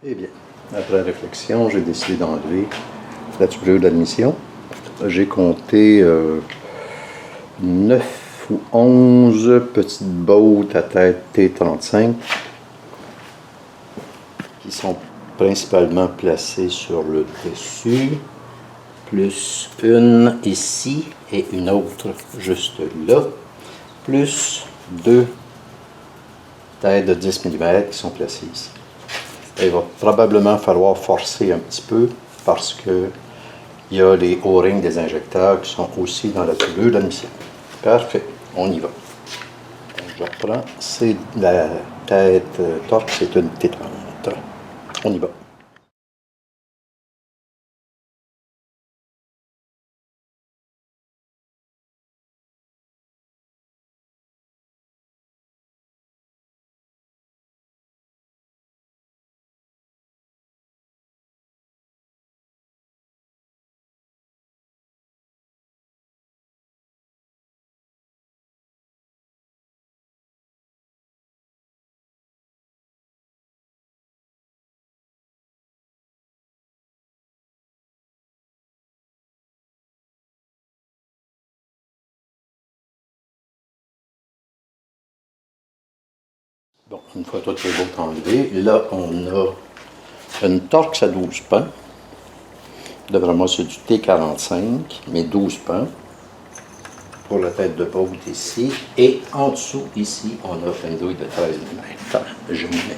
Eh bien, après réflexion, j'ai décidé d'enlever la tubulure d'admission. J'ai compté 9 ou 11 petites bottes à tête T35 qui sont principalement placées sur le dessus, plus une ici et une autre juste là, plus deux têtes de 10 mm qui sont placées ici. Il va probablement falloir forcer un petit peu parce que il y a les O-rings des injecteurs qui sont aussi dans la tubulure d'admission. Parfait, on y va. Je reprends, c'est la tête torque, c'est une T30. On y va. Bon, une fois toutes les autres enlevées, là on a une Torx à 12 pins. D'après moi, c'est du T45, mais 12 pins pour la tête de botte ici. Et en dessous, ici, on a une douille de 13 mm. Je m'y mets.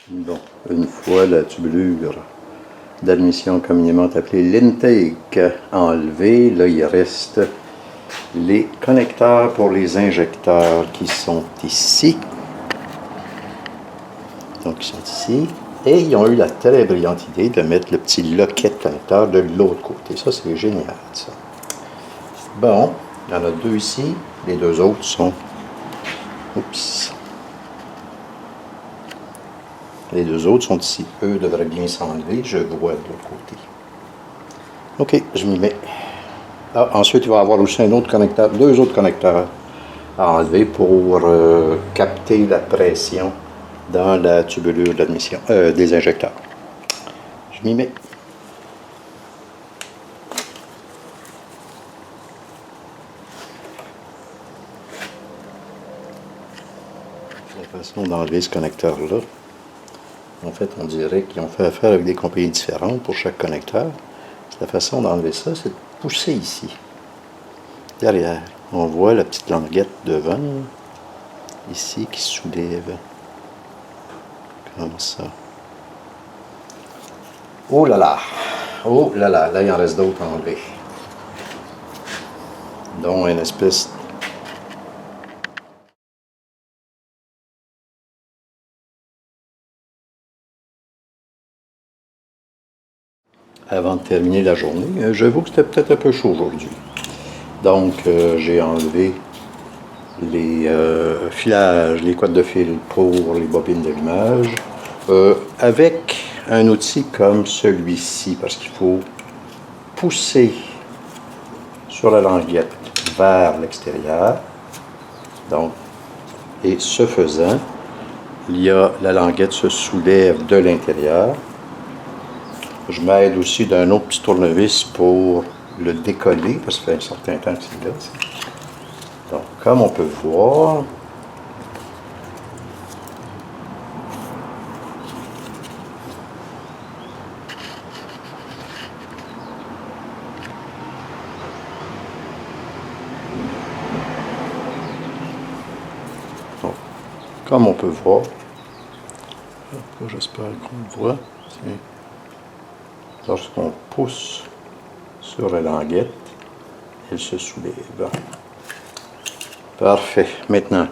Bon, une fois la tubulure d'admission communément appelée l'intake enlevée, là il reste les connecteurs pour les injecteurs qui sont ici. Donc ils sont ici. Et ils ont eu la très brillante idée de mettre le petit loquet de connecteur de l'autre côté. Ça, c'est génial, ça. Bon, il y en a deux ici. Les deux autres sont... Oups. Les deux autres sont ici. Eux devraient bien s'enlever. Je vois de l'autre côté. OK, je m'y mets. Ah, ensuite, il va y avoir aussi un autre connecteur, deux autres connecteurs à enlever pour capter la pression dans la tubulure d'admission des injecteurs. Je m'y mets. La façon d'enlever ce connecteur-là, en fait, on dirait qu'ils ont fait affaire avec des compagnies différentes pour chaque connecteur. La façon d'enlever ça, c'est de pousser ici, derrière. On voit la petite languette devant, ici, qui se soulève, comme ça. Oh là là! Oh là là! Là, il en reste d'autres à enlever. Dont une espèce avant de terminer la journée. J'avoue que c'était peut-être un peu chaud aujourd'hui. Donc, j'ai enlevé les filages, les coides de fil pour les bobines d'allumage avec un outil comme celui-ci, parce qu'il faut pousser sur la languette vers l'extérieur. Donc, et ce faisant, la languette se soulève de l'intérieur. Je m'aide aussi d'un autre petit tournevis pour le décoller, parce que ça fait un certain temps que c'est là. Donc, comme on peut voir, j'espère qu'on le voit, lorsqu'on pousse sur la languette, elle se soulève. Parfait. Maintenant,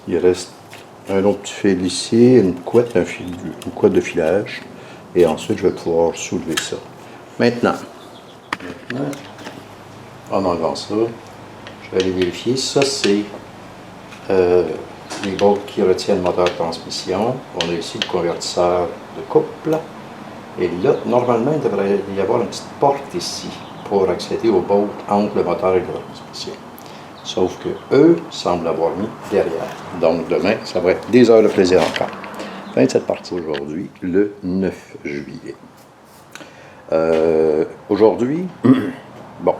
il reste un autre petit fil ici, une couette de filage, et ensuite je vais pouvoir soulever ça. Maintenant, en enlevant ça, je vais aller vérifier. Ça, c'est les bolts qui retiennent le moteur de transmission. On a ici le convertisseur de couple. Et là, normalement, il devrait y avoir une petite porte ici pour accéder aux bolts entre le moteur et la transmission. Sauf que eux semblent l'avoir mis derrière. Donc demain, ça va être des heures de plaisir encore. Fin de cette partie. Aujourd'hui, le 9 juillet. Aujourd'hui, bon,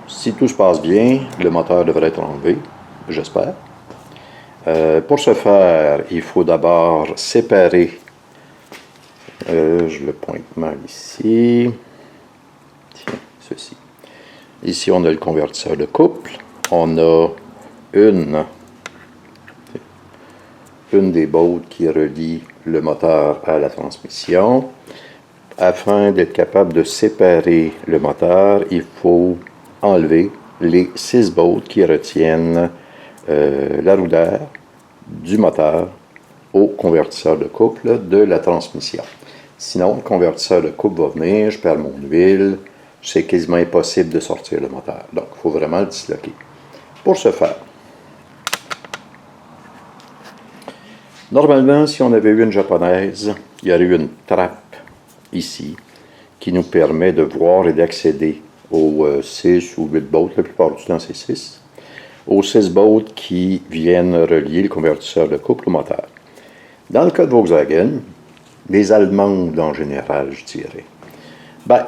si tout se passe bien, le moteur devrait être enlevé, j'espère. Pour ce faire, il faut d'abord séparer, je le pointe mal ici, tiens, ceci. Ici, on a le convertisseur de couple, on a une des bolts qui relie le moteur à la transmission. Afin d'être capable de séparer le moteur, il faut enlever les 6 bolts qui retiennent la roue d'air du moteur au convertisseur de couple de la transmission. Sinon, le convertisseur de couple va venir, je perds mon huile, c'est quasiment impossible de sortir le moteur. Donc, il faut vraiment le disloquer. Pour ce faire, normalement, si on avait eu une japonaise, il y aurait eu une trappe ici qui nous permet de voir et d'accéder aux 6 ou 8 bolts, la plupart du temps c'est 6, aux 6 bolts qui viennent relier le convertisseur de couple au moteur. Dans le cas de Volkswagen, les Allemandes en général, je dirais,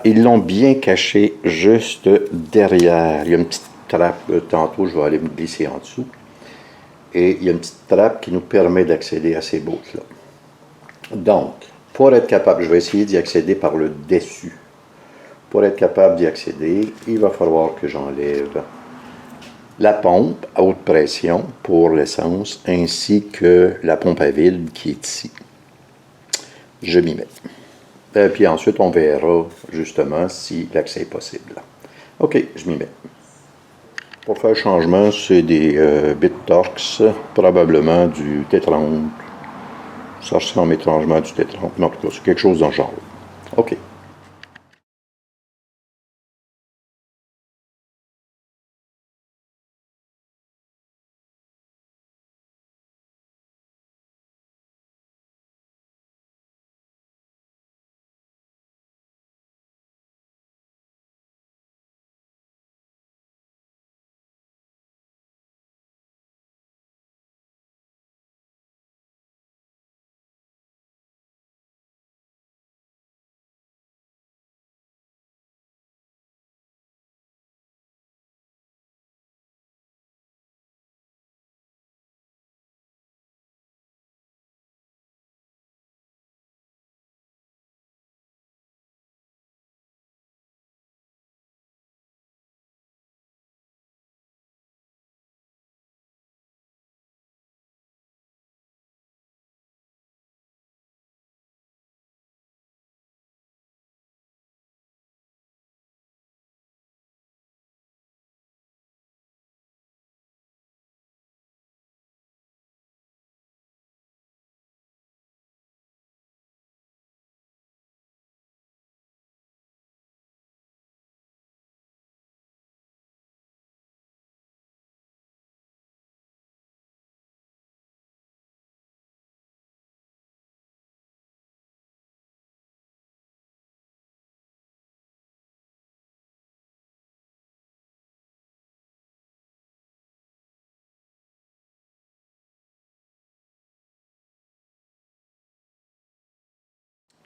ils l'ont bien caché juste derrière. Il y a une petite trappe, tantôt je vais aller me glisser en dessous, et il y a une petite trappe qui nous permet d'accéder à ces bolts-là. Donc, pour être capable, je vais essayer d'y accéder par le dessus. Pour être capable d'y accéder, il va falloir que j'enlève la pompe à haute pression pour l'essence, ainsi que la pompe à vide qui est ici. Je m'y mets. Et puis ensuite, on verra justement si l'accès est possible. OK, je m'y mets. Pour faire le changement, c'est des BitTorx, probablement du T30. Ça ressemble étrangement du T30, mais en tout cas, c'est quelque chose dans le genre. OK.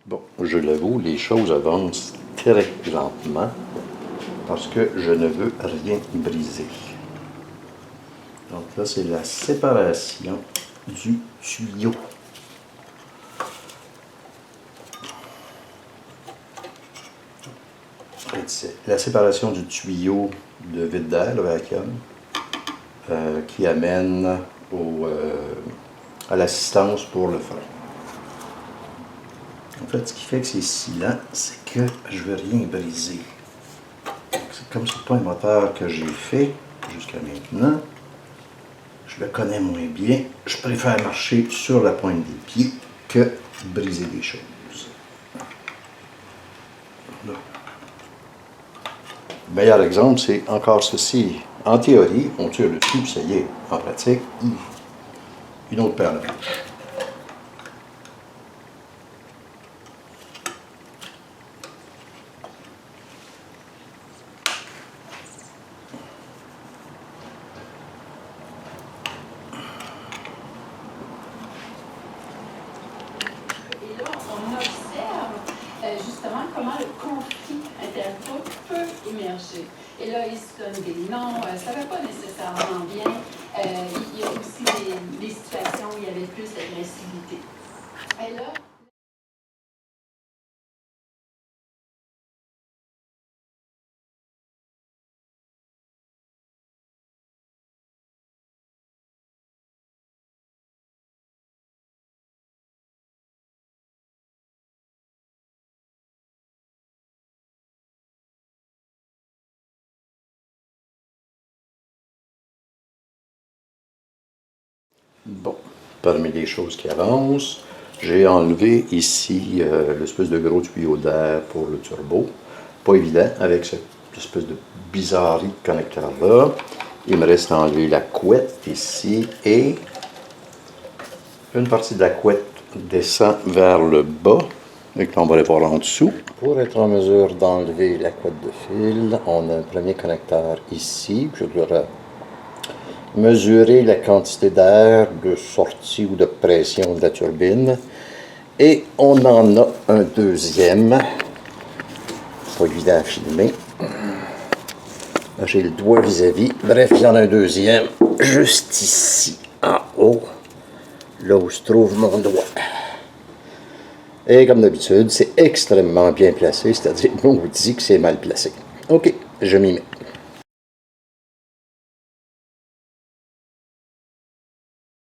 Bon, je l'avoue, les choses avancent très lentement parce que je ne veux rien briser. Donc là, c'est la séparation du tuyau. C'est la séparation du tuyau de vide d'air, le vacuum, qui amène à l'assistance pour le frein. En fait, ce qui fait que c'est si lent, c'est que je ne veux rien briser. C'est comme c'est pas un moteur que j'ai fait jusqu'à maintenant. Je le connais moins bien. Je préfère marcher sur la pointe des pieds que briser des choses. Là. Le meilleur exemple, c'est encore ceci. En théorie, on tire le dessus, ça y est. En pratique, une autre paire de manches. Et là, on observe justement comment le conflit intergroupe peut émerger. Et là, ils se donnent des noms, ça ne va pas nécessairement bien. Il y a aussi des situations où il y avait plus d'agressivité. Et là, Bon, parmi les choses qui avancent, j'ai enlevé ici l'espèce de gros tuyau d'air pour le turbo. Pas évident avec cette espèce de bizarrerie de connecteur-là. Il me reste à enlever la couette ici et une partie de la couette descend vers le bas. Et on va aller voir en dessous. Pour être en mesure d'enlever la couette de fil, on a un premier connecteur ici. Je dois mesurer la quantité d'air de sortie ou de pression de la turbine. Et on en a un deuxième. Pas évident à filmer. Là, j'ai le doigt vis-à-vis. Bref, il y en a un deuxième juste ici, en haut, là où se trouve mon doigt. Et comme d'habitude, c'est extrêmement bien placé, c'est-à-dire qu'on vous dit que c'est mal placé. OK, je m'y mets.